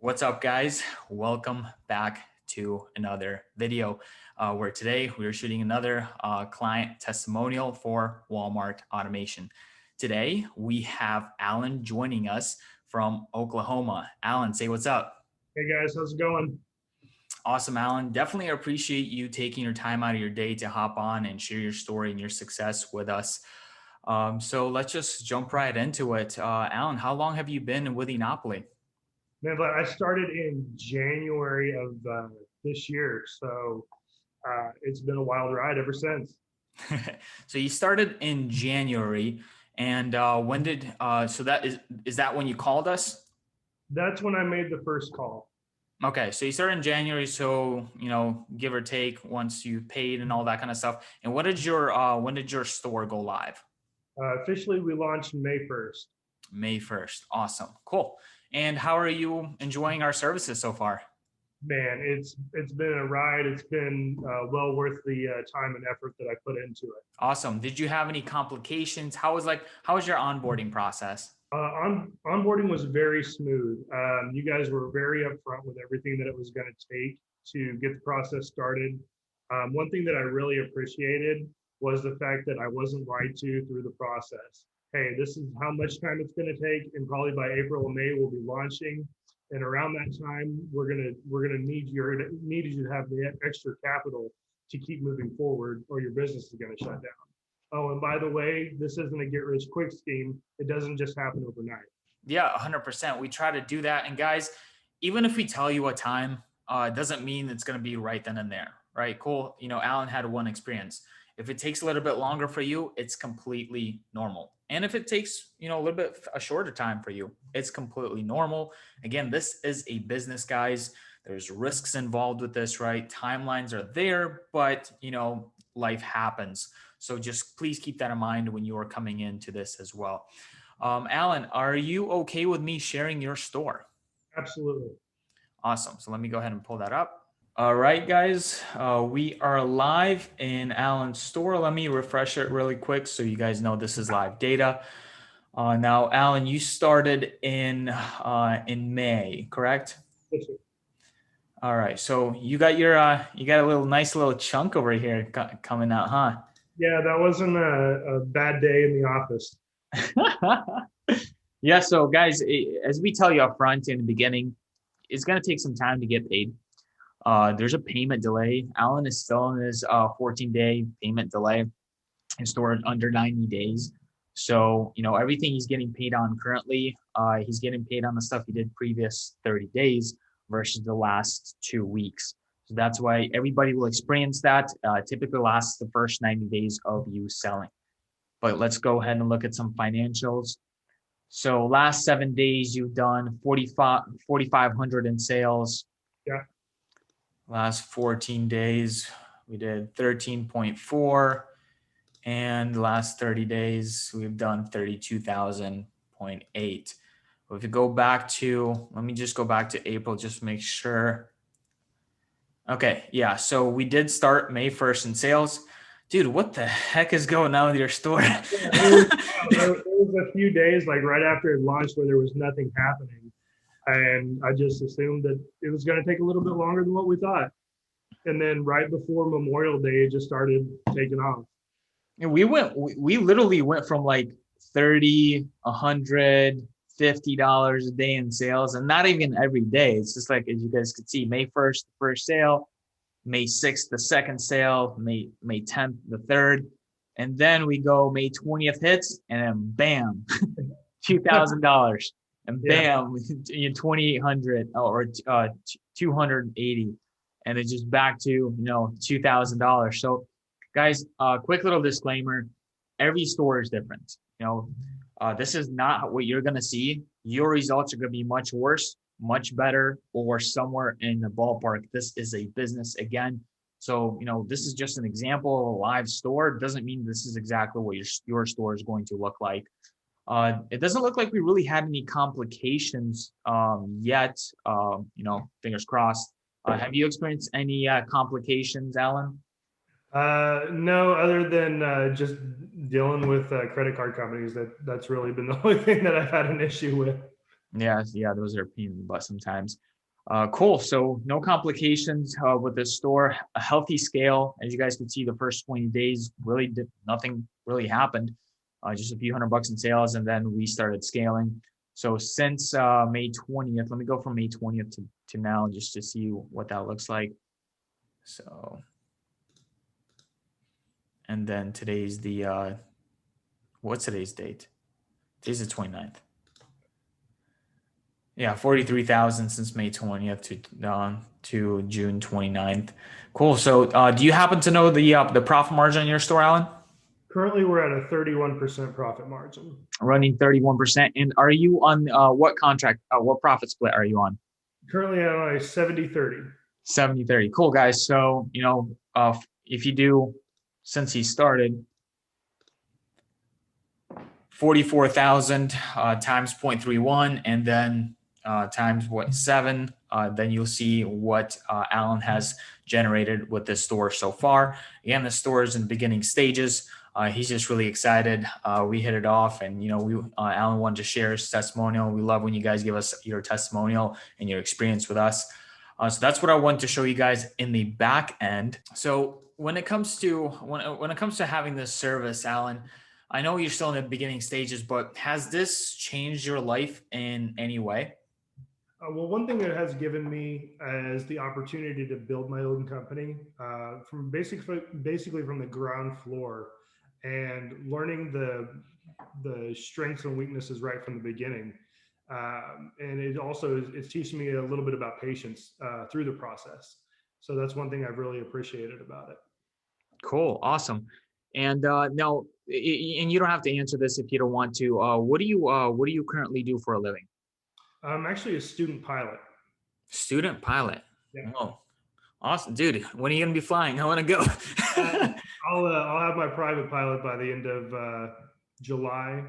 What's up, guys? Welcome back to another video where today we are shooting another client testimonial for Walmart automation. Today we have Alan joining us from Oklahoma. Alan, say what's up. Hey guys, how's it going? Awesome, Alan. Definitely appreciate you taking your time out of your day to hop on and share your story and your success with us. So let's just jump right into it. Alan, how long have you been with Enopoly? Man, but I started in January of this year, so it's been a wild ride ever since. So you started in January, and when did so that is that when you called us? That's when I made the first call. Okay, so you started in January, so give or take once you paid and all that kind of stuff. And what did your when did your store go live? Officially, we launched May 1st. May 1st. Awesome. Cool. And how are you enjoying our services so far? Man, it's been a ride. It's been well worth the time and effort that I put into it. Awesome. Did you have any complications? How was your onboarding process? Onboarding was very smooth. You guys were very upfront with everything that it was going to take to get the process started. One thing that I really appreciated was the fact that I wasn't lied to through the process. Hey, this is how much time it's going to take, and probably by April or May we'll be launching. And around that time, we're gonna need you to have the extra capital to keep moving forward, or your business is going to shut down. Oh, and by the way, this isn't a get rich quick scheme. It doesn't just happen overnight. Yeah, 100%. We try to do that. And guys, even if we tell you a time, it doesn't mean it's going to be right then and there, right? Cool. Alan had one experience. If it takes a little bit longer for you, it's completely normal. And if it takes, a little bit a shorter time for you, it's completely normal. Again, this is a business, guys. There's risks involved with this, right? Timelines are there, but, life happens. So just please keep that in mind when you are coming into this as well. Alan, are you okay with me sharing your store? Absolutely. Awesome. So let me go ahead and pull that up. All right, guys, we are live in Alan's store. Let me refresh it really quick so you guys know this is live data. Now, Alan, you started in May, correct? Yes, sir. All right. So you got you got a nice little chunk over here coming out, huh? Yeah, that wasn't a bad day in the office. Yeah. So guys, as we tell you up front in the beginning, it's going to take some time to get paid. There's a payment delay. Alan is still in his 14-day payment delay and stored under 90 days. So, everything he's getting paid on currently, he's getting paid on the stuff he did previous 30 days versus the last 2 weeks. So that's why everybody will experience that. Typically lasts the first 90 days of you selling. But let's go ahead and look at some financials. So last 7 days, you've done 4,500 in sales. Yeah. Last 14 days, we did 13.4. And the last 30 days, we've done 32,000.8. If you go back to, let me just go back to April, just make sure. Okay, yeah, so we did start May 1st in sales. Dude, what the heck is going on with your store? Yeah, there was a few days like right after it launched where there was nothing happening. And I just assumed that it was going to take a little bit longer than what we thought. And then right before Memorial Day, it just started taking off. And we literally went from like 30, $150 a day in sales, and not even every day. It's just like, as you guys could see, May 1st, the first sale, May 6th, the second sale, May 10th, the third. And then we go May 20th hits, and then bam, $2,000. And bam, 2,800 or 280. And it's just back to, $2,000. So guys, quick little disclaimer. Every store is different. This is not what you're going to see. Your results are going to be much worse, much better, or somewhere in the ballpark. This is a business again. So, this is just an example of a live store. It doesn't mean this is exactly what your store is going to look like. It doesn't look like we really had any complications yet. Fingers crossed. Have you experienced any complications, Alan? No, other than just dealing with credit card companies. That's really been the only thing that I've had an issue with. Yeah, those are a pain in the butt sometimes. Cool. So no complications with the store. A healthy scale, as you guys can see, the first 20 days really nothing really happened. Just a few $100 in sales, and then we started scaling. So since May 20th, let me go from May 20th to now just to see what that looks like. So, and then today's the what's today's date? Today's the 29th. Yeah, 43,000 since May 20th to June 29th. Cool. So, do you happen to know the profit margin in your store, Alan? Currently, we're at a 31% profit margin. Running 31%. And are you on what contract? What profit split are you on? Currently, I'm on a 70/30. 70/30. Cool, guys. So, if you do, since he started, 44,000 times 0.31, and then times 7, then you'll see what Alan has generated with this store so far. Again, the store is in the beginning stages. He's just really excited. We hit it off, and Alan wanted to share his testimonial. We love when you guys give us your testimonial and your experience with us. So that's what I want to show you guys in the back end. So when it comes to having this service, Alan, I know you're still in the beginning stages, but has this changed your life in any way? Well, one thing it has given me is the opportunity to build my own company from basically from the ground floor, and learning the strengths and weaknesses right from the beginning. And it's teaching me a little bit about patience through the process. So that's one thing I've really appreciated about it. Cool. Awesome. And now, and you don't have to answer this if you don't want to. What do you currently do for a living? I'm actually a student pilot. Student pilot. Yeah. Oh, awesome, dude. When are you gonna be flying? I want to go. I'll have my private pilot by the end of July,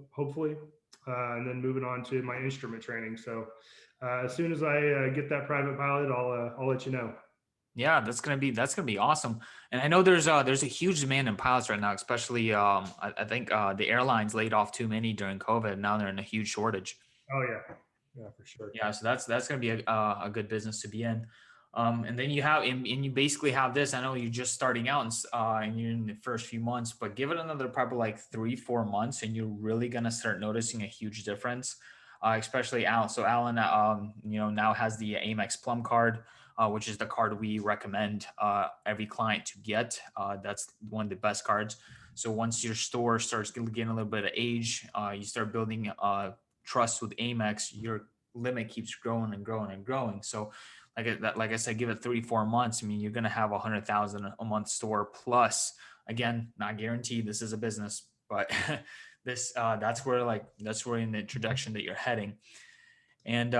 hopefully, and then moving on to my instrument training. So as soon as I get that private pilot, I'll let you know. Yeah, that's gonna be awesome. And I know there's a huge demand in pilots right now, especially I think the airlines laid off too many during COVID. Now they're in a huge shortage. Oh yeah, for sure. Yeah, so that's gonna be a good business to be in. And then you basically have this. I know you're just starting out and you're in the first few months, but give it another probably like 3-4 months, and you're really gonna start noticing a huge difference. Especially Alan. So Alan, now has the Amex Plum card, which is the card we recommend every client to get. That's one of the best cards. So once your store starts getting a little bit of age, you start building trust with Amex, your limit keeps growing and growing and growing. So like I said, give it 3-4 months. I mean, you're going to have 100,000 a month store plus. Again, not guaranteed. This is a business, but that's where in the introduction that you're heading. And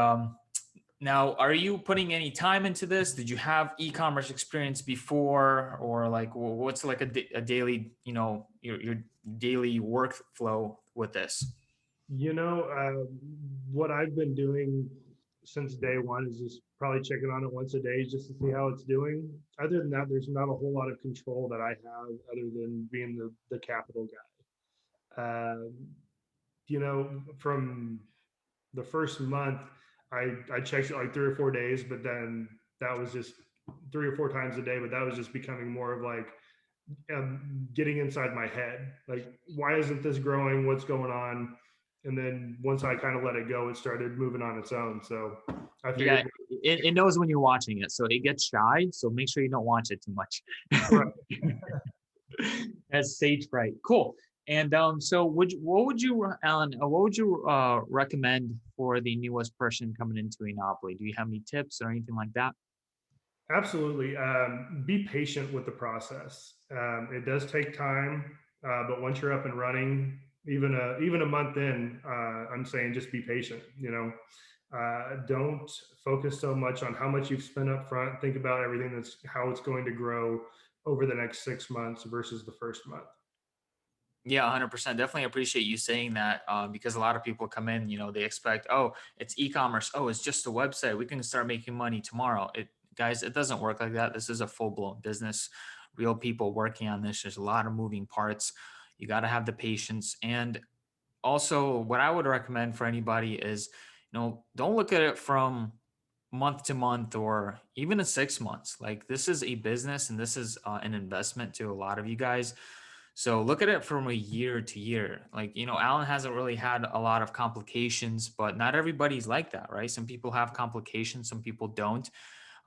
now, are you putting any time into this? Did you have e-commerce experience before, or like what's like a daily, your daily workflow with this? What I've been doing since day one is just probably checking on it once a day just to see how it's doing. Other than that, there's not a whole lot of control that I have other than being the capital guy. From the first month, I checked it like 3 or 4 days, but then that was just 3 or 4 times a day. But that was just becoming more of like getting inside my head. Like, why isn't this growing? What's going on? And then once I kind of let it go, it started moving on its own. So I Yeah, figured, it knows when you're watching it, so it gets shy. So make sure you don't watch it too much. right. As stage fright. Cool. And so what would you, Alan, what would you recommend for the newest person coming into Enopoly? Do you have any tips or anything like that? Absolutely. Be patient with the process. It does take time, but once you're up and running, even a month in, I'm saying just be patient. Don't focus so much on how much you've spent up front. Think about everything that's how it's going to grow over the next 6 months versus the first month. Yeah, 100%. Definitely appreciate you saying that because a lot of people come in, they expect, oh, it's e-commerce. Oh, it's just a website. We can start making money tomorrow. Guys, it doesn't work like that. This is a full-blown business, real people working on this. There's a lot of moving parts. You got to have the patience. And also, what I would recommend for anybody is, don't look at it from month to month or even in 6 months. Like this is a business and this is an investment to a lot of you guys. So look at it from a year to year. Like, Alan hasn't really had a lot of complications, but not everybody's like that, right? Some people have complications, some people don't.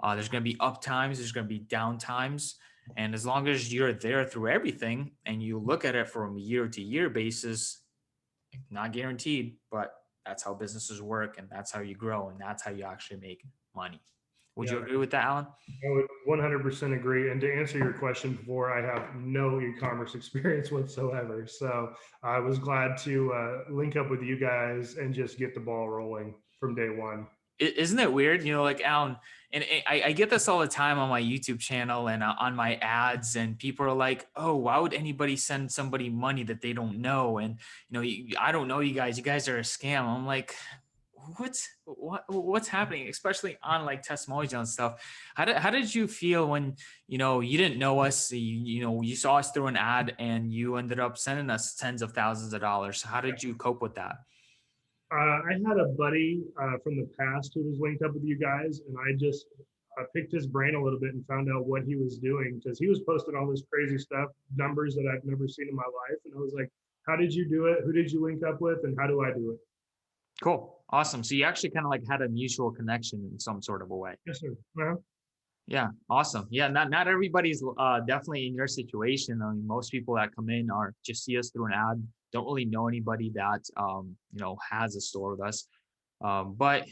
There's going to be up times, there's going to be down times. And as long as you're there through everything and you look at it from a year to year basis, not guaranteed, but that's how businesses work and that's how you grow and that's how you actually make money. Would you Yeah, agree with that, Alan? I would 100% agree. And to answer your question before, I have no e-commerce experience whatsoever. So I was glad to link up with you guys and just get the ball rolling from day one. Isn't it weird? Like Alan, and I get this all the time on my YouTube channel and on my ads, and people are like, "Oh, why would anybody send somebody money that they don't know?" And I don't know you guys. You guys are a scam. I'm like, what's happening? Especially on like testimonials and stuff. How did you feel when you didn't know us? You saw us through an ad, and you ended up sending us tens of thousands of dollars. How did you cope with that? I had a buddy from the past who was linked up with you guys, and I just picked his brain a little bit and found out what he was doing because he was posting all this crazy stuff, numbers that I've never seen in my life. And I was like, how did you do it? Who did you link up with? And how do I do it? Cool. Awesome. So you actually kind of like had a mutual connection in some sort of a way. Yes, sir. Yeah. Awesome. Yeah. Not everybody's definitely in your situation. I mean, most people that come in are just see us through an ad, don't really know anybody that, has a store with us. But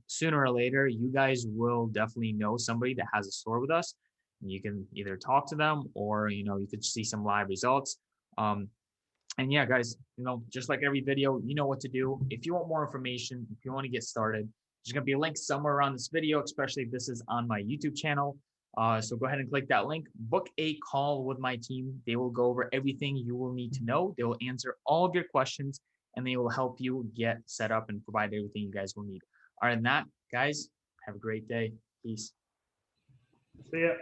sooner or later, you guys will definitely know somebody that has a store with us. And you can either talk to them or, you could see some live results. Um, And yeah, guys, just like every video, you know what to do. If you want more information, if you want to get started, there's going to be a link somewhere around this video, especially if this is on my YouTube channel. So go ahead and click that link, book a call with my team. They will go over everything you will need to know. They will answer all of your questions and they will help you get set up and provide everything you guys will need. Other than that, guys, have a great day. Peace. See ya.